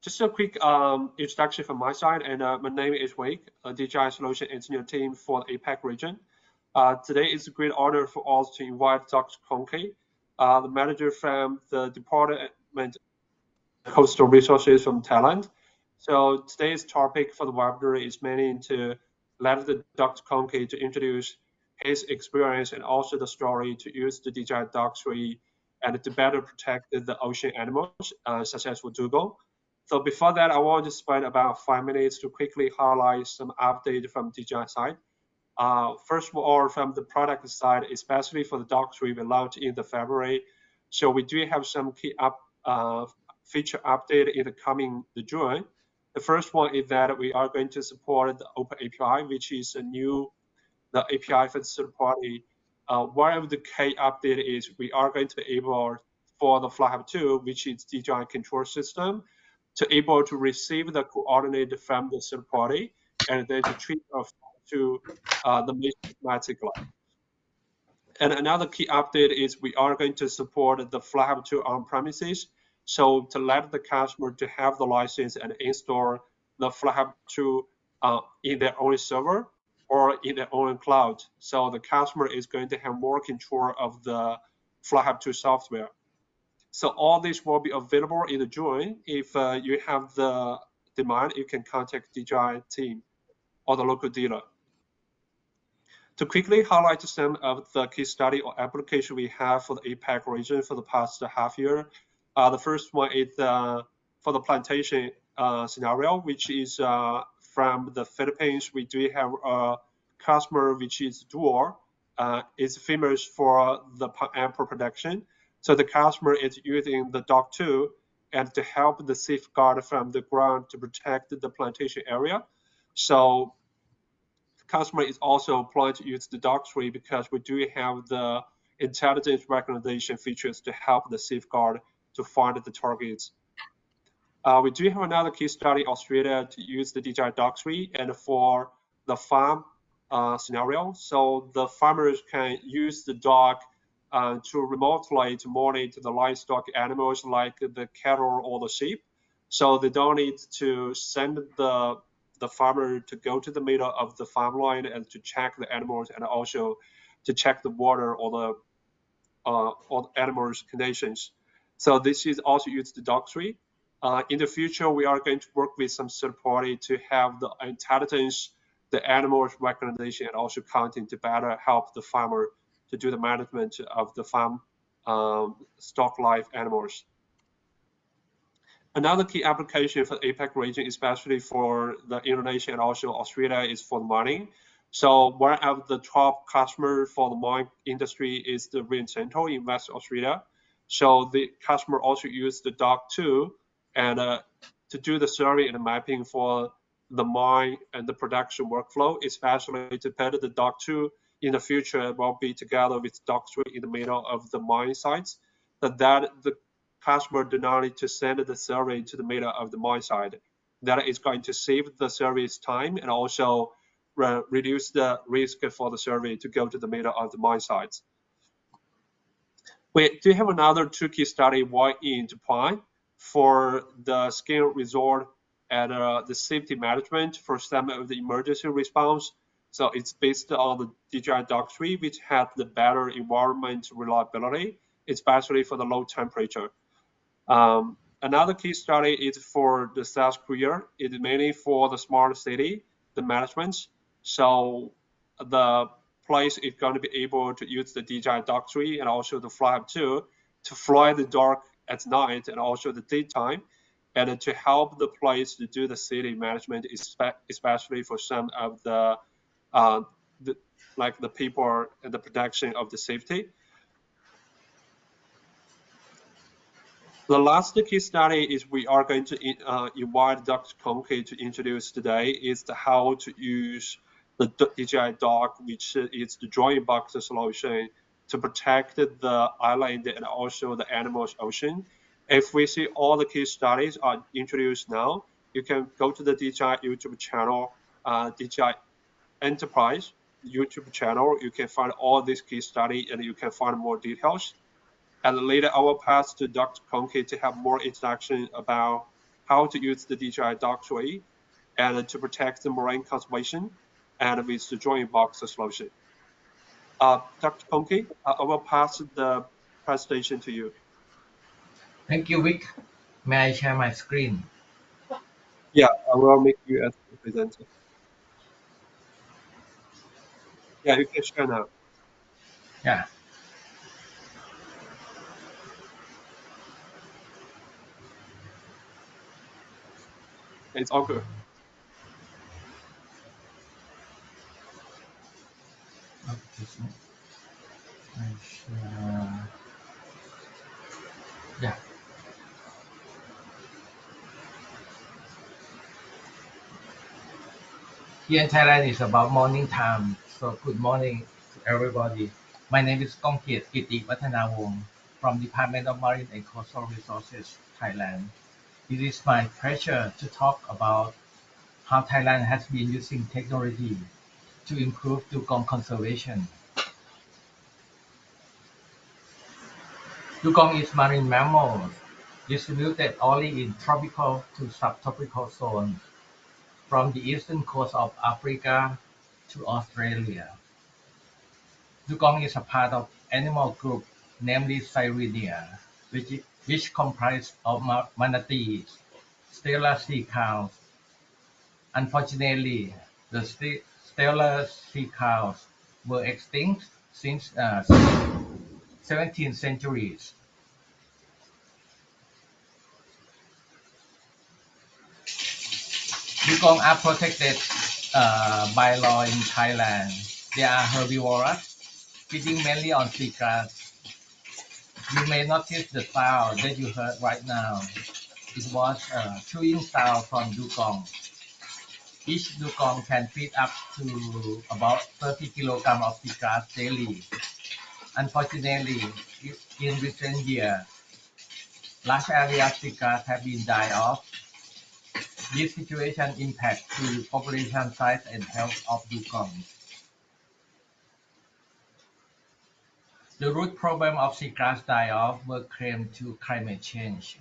Just a quick introduction from my side, and my name is Wake, a DJI Solution Engineer team for the APAC region. Today is a great honor for us to invite Dr. Konke, the manager from the Department of Coastal Resources from Thailand. So today's topic for the webinar is mainly to let the Dr. Konke to introduce his experience and also the story to use the DJI Dock 3 and to better protect the ocean animals, such as the dugong. So before that, I want to spend about 5 minutes to quickly highlight some update from DJI side. First of all, from the product side, especially for the Dock 3 we launched in the February. So we do have some key feature update in the coming June. The first one is that we are going to support the Open API, which is the API for the third party. One of the key update is we are going to be able for the Flight Hub 2, which is DJI control system, to able to receive the coordinate from the third party and then to treat to the mission automatically. And another key update is we are going to support the Flight Hub 2 on premises. So to let the customer to have the license and install the Flight Hub 2 in their own server or in their own cloud. So the customer is going to have more control of the Flight Hub 2 software. So all this will be available in June. If you have the demand, you can contact DJI team or the local dealer. To quickly highlight some of the case study or application we have for the APAC region for the past half year. The first one is for the plantation scenario, which is from the Philippines. We do have a customer which is dual. Is famous for the ample production. So the customer is using the Dock 2 and to help the safeguard from the ground to protect the plantation area. So the customer is also planning to use the Dock 3 because we do have the intelligence recognition features to help the safeguard to find the targets. We do have another case study in Australia to use the DJI Dock 3 and for the farm scenario. So the farmers can use the Dock to remotely to monitor the livestock animals like the cattle or the sheep. So they don't need to send the farmer to go to the middle of the farmland and to check the animals and also to check the water or the animals' conditions. So this is also used the Dock 3. In the future, we are going to work with some third party to have the intelligence, the animals recognition, and also counting to better help the farmer to do the management of the farm stock life animals. Another key application for the APAC region, especially for the Indonesia and also Australia, is for the mining. So one of the top customers for the mine industry is the Rio Tinto in West Australia. So the customer also used the Dock 2 and to do the survey and mapping for the mine and the production workflow, especially to better the Dock 2 in the future will be together with Dock 3 in the middle of the mine sites, that the customer do not need to send the survey to the middle of the mine site. That is going to save the service time and also reduce the risk for the survey to go to the middle of the mine sites. We do have another two case study, one in Japan for the ski resort and the safety management for some of the emergency response. So it's based on the DJI Dock 3, which has the better environment reliability, especially for the low temperature. Another case study is for the South Korea. It's mainly for the smart city, the management. So the place is going to be able to use the DJI Dock 3 and also the Flight Hub 2 to fly the dark at night and also the daytime, and to help the place to do the city management, especially for some of the like the people and the protection of the safety. The last case study is we are going to invite Dr. Konke to introduce today is how to use the DJI Dock, which is the drawing box solution to protect the island and also the animals ocean. If we see all the case studies are introduced now, you can go to the DJI YouTube channel, DJI Enterprise YouTube channel. You can find all this case study and you can find more details. And later I will pass to Dr. Konke to have more introduction about how to use the DJI Dock tree and to protect the marine conservation and with the joint box solution. Dr. Konki, I will pass the presentation to you. Thank you, Vic. May I share my screen? Yeah, I will make you as the presenter. Yeah, you can share now. Yeah. It's all good. Yeah. Here in Thailand it's about morning time. So good morning to everybody. My name is Kongkiet Kiti Wattanawong from Department of Marine and Coastal Resources, Thailand. It is my pleasure to talk about how Thailand has been using technology to improve dugong conservation. Dugong is marine mammal distributed only in tropical to subtropical zones from the eastern coast of Africa to Australia. Dugong is a part of animal group namely Sirenia, which comprise of manatees, stellar sea cows. Unfortunately, the stellar sea cows were extinct since 17th centuries. Dugong are protected by law in Thailand. They are herbivorous, feeding mainly on seagrass. You may notice the sound that you heard right now. It was a chewing sound from dugong. Each dugong can feed up to about 30 kilograms of seagrass daily. Unfortunately, in recent years, large areas of seagrass have been died off. This situation impacts the population size and health of dugongs. The root problem of seagrass die-off were claimed to climate change.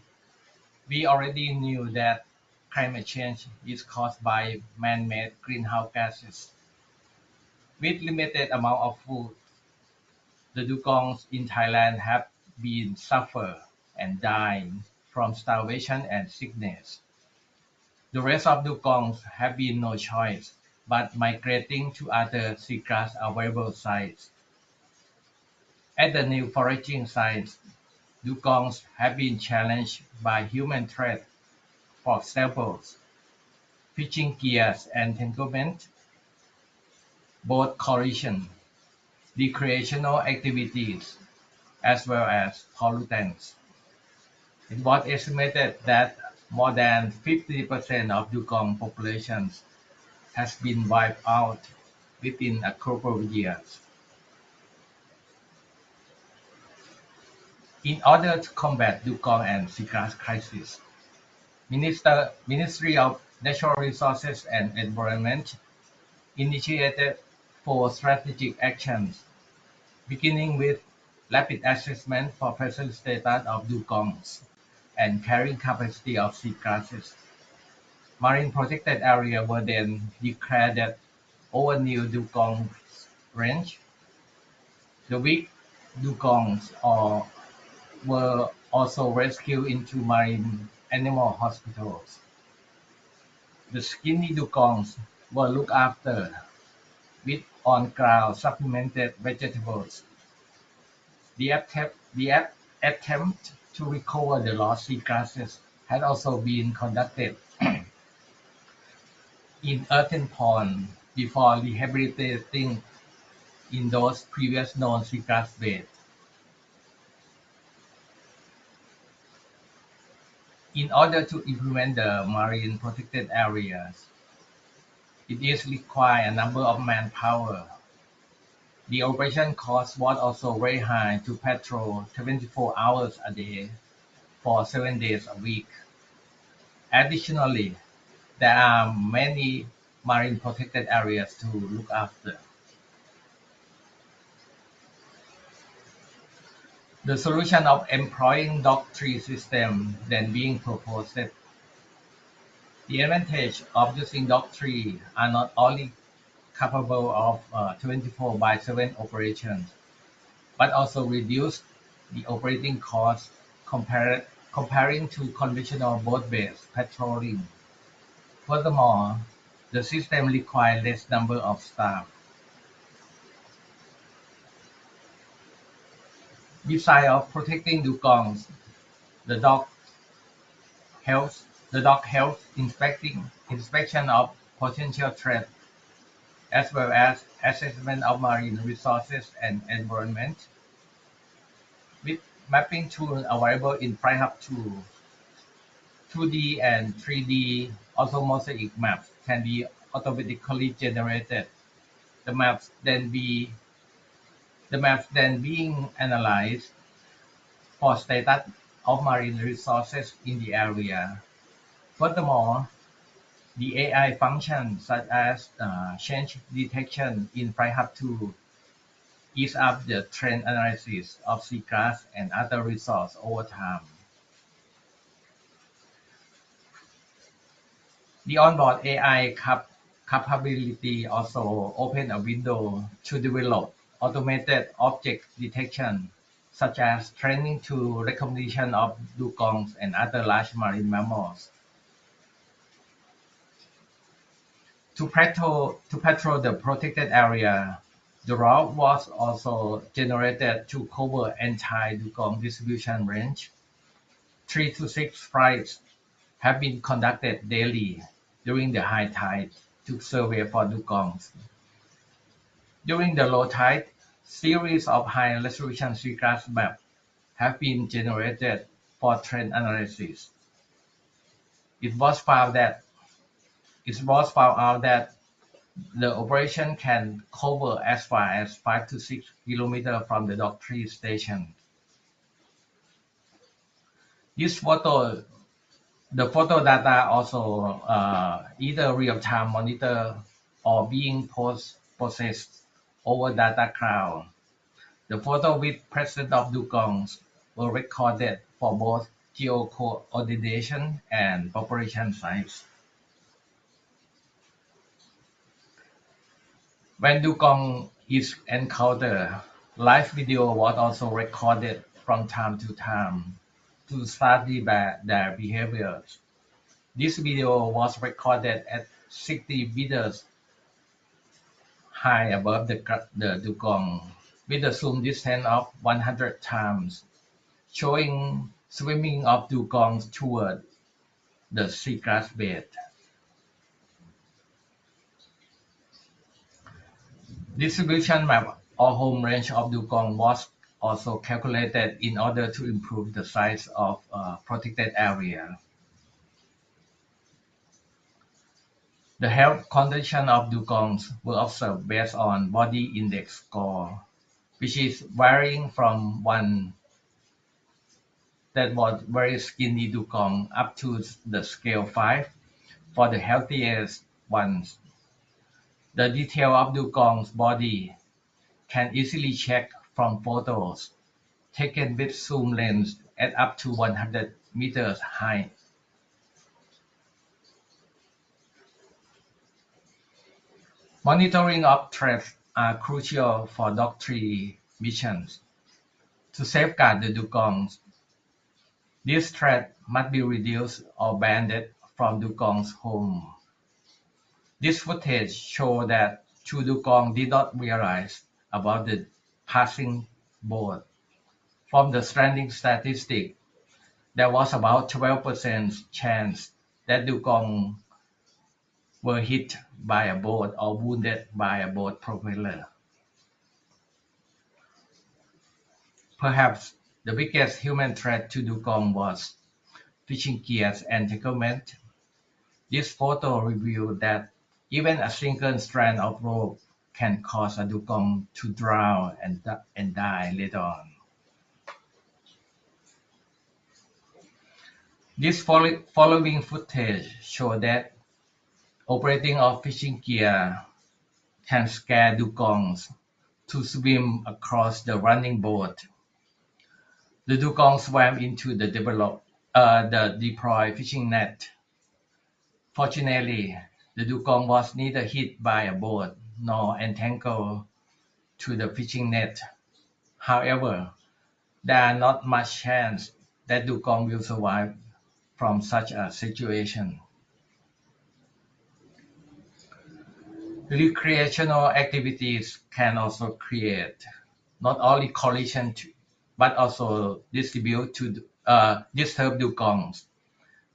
We already knew that climate change is caused by man-made greenhouse gases. With limited amount of food, the dugongs in Thailand have been suffer and dying from starvation and sickness. The rest of dugongs have been no choice but migrating to other seagrass available sites. At the new foraging sites, dugongs have been challenged by human threats, for example, fishing gears entanglement, boat collision, recreational activities, as well as pollutants. It was estimated that more than 50% of dugong populations has been wiped out within a couple of years. In order to combat dugong and seagrass crisis, Ministry of Natural Resources and Environment initiated 4 strategic actions, beginning with rapid assessment for present status of dugongs and carrying capacity of seagrasses. Marine protected areas were then declared over new dugong range. The weak dugongs were also rescued into marine animal hospitals. The skinny dugongs were looked after with on-ground supplemented vegetables. The attempt to recover the lost seagrasses had also been conducted in earthen ponds before rehabilitating in those previous known seagrass beds. In order to implement the marine protected areas, it is required a number of manpower. The operation cost was also very high to patrol 24 hours a day for 7 days a week. Additionally, there are many marine protected areas to look after. The solution of employing dock tree system then being proposed The advantage of using Dock 3 are not only capable of 24/7 operations, but also reduce the operating costs comparing to conventional boat-based patrolling. Furthermore, the system requires less number of staff. Besides of protecting dugongs, the dock helps inspection of potential threats as well as assessment of marine resources and environment. With mapping tools available in FlyHub 2, 2D and 3D auto-mosaic maps can be automatically generated. The maps then being analyzed for status of marine resources in the area. Furthermore, the AI functions such as change detection in FlyHub 2 ease up the trend analysis of seagrass and other resources over time. The onboard AI capability also open a window to develop automated object detection, such as training to recognition of dugongs and other large marine mammals. To patrol the protected area, the route was also generated to cover entire dugong distribution range. 3 to 6 flights have been conducted daily during the high tide to survey for dugongs. During the low tide, series of high-resolution seagrass maps have been generated for trend analysis. It was found out that the operation can cover as far as 5 to 6 kilometers from the Dock 3 station. The photo data also either real-time monitor or being processed over data cloud. The photo with presence of dugongs were recorded for both geo-coordination and population size. When dugong is encountered, live video was also recorded from time to time to study their behaviors. This video was recorded at 60 meters high above the dugong, with a zoom distance of 100 times, showing swimming of dugongs toward the seagrass bed. Distribution map or home range of dugong was also calculated in order to improve the size of protected area. The health condition of dugongs were observed based on body index score, which is varying from one that was very skinny dugong up to the scale 5 for the healthiest ones. The detail of dugong's body can easily check from photos taken with zoom lens at up to 100 meters high. Monitoring of threats are crucial for Dock 3 missions. To safeguard the dugongs, this threat must be reduced or banned from dugong's home. This footage shows that two dugongs did not realize about the passing boat. From the stranding statistic, there was about 12% chance that dugongs were hit by a boat or wounded by a boat propeller. Perhaps the biggest human threat to dugong was fishing gears entanglement. This photo revealed that even a single strand of rope can cause a dugong to drown and die later on. This following footage shows that operating of fishing gear can scare dugongs to swim across the running boat. The dugong swam into the deployed fishing net. Fortunately, the dugong was neither hit by a boat nor entangled to the fishing net. However, there are not much chance that dugong will survive from such a situation. Recreational activities can also create not only collision but also disturb dugongs.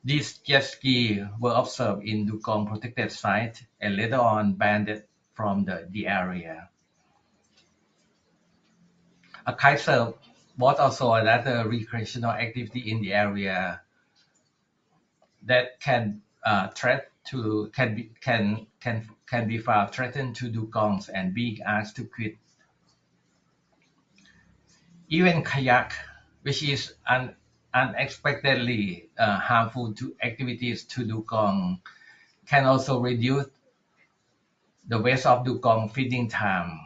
These jet ski were observed in dugong protected site and later on banned from the area. A kitesurf was also another recreational activity in the area that can be found threatened to dugongs and being asked to quit. Even kayak, which is unexpectedly harmful to activities to dugong, can also reduce the waste of dugong feeding time.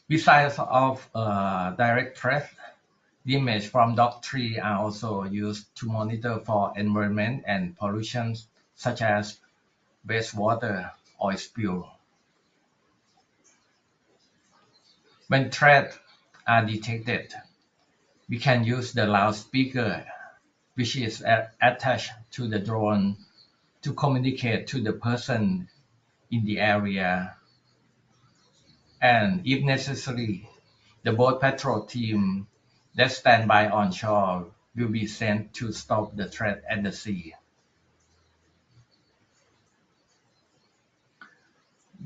Besides of direct threat, the image from dock tree are also used to monitor for environment and pollution such as wastewater oil spill. When threats are detected, we can use the loudspeaker, which is attached to the drone, to communicate to the person in the area. And if necessary, the boat patrol team that stand by on shore will be sent to stop the threat at the sea.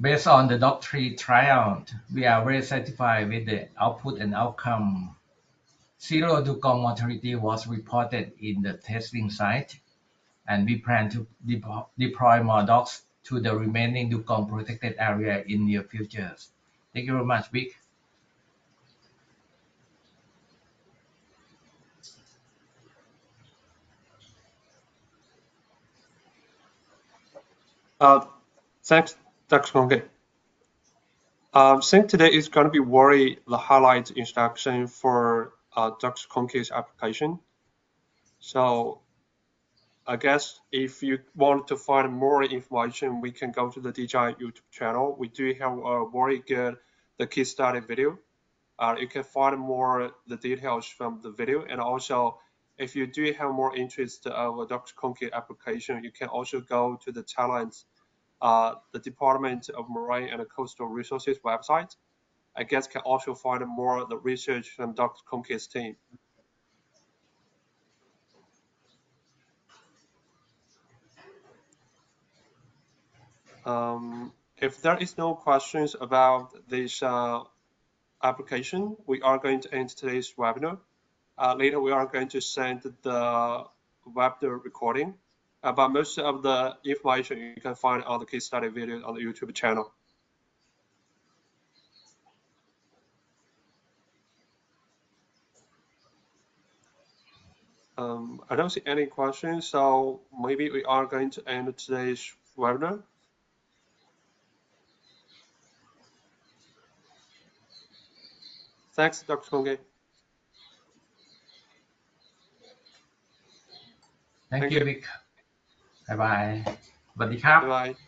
Based on the Dock 3 trial, we are very satisfied with the output and outcome. Zero dugong mortality was reported in the testing site, and we plan to deploy more docks to the remaining dugong protected area in near future. Thank you very much, Vic. Thanks, Dr. Kongke. I think today is going to be the highlight introduction for Dr. Kongke's application. So I guess if you want to find more information, we can go to the DJI YouTube channel. We do have a very good case study video. You can find more the details from the video, and also if you do have more interest of Dr. Kongke application, you can also go to the Thailand's the Department of Marine and Coastal Resources website. I guess can also find more the research from Dr. Kongke's team. If there is no questions about this application, we are going to end today's webinar. Later, we are going to send the webinar recording, but most of the information you can find on the case study video on the YouTube channel. I don't see any questions, so maybe we are going to end today's webinar. Thanks, Dr. Kongke. Thank you, Vic. Bye-bye. สวัสดีครับ Bye-bye.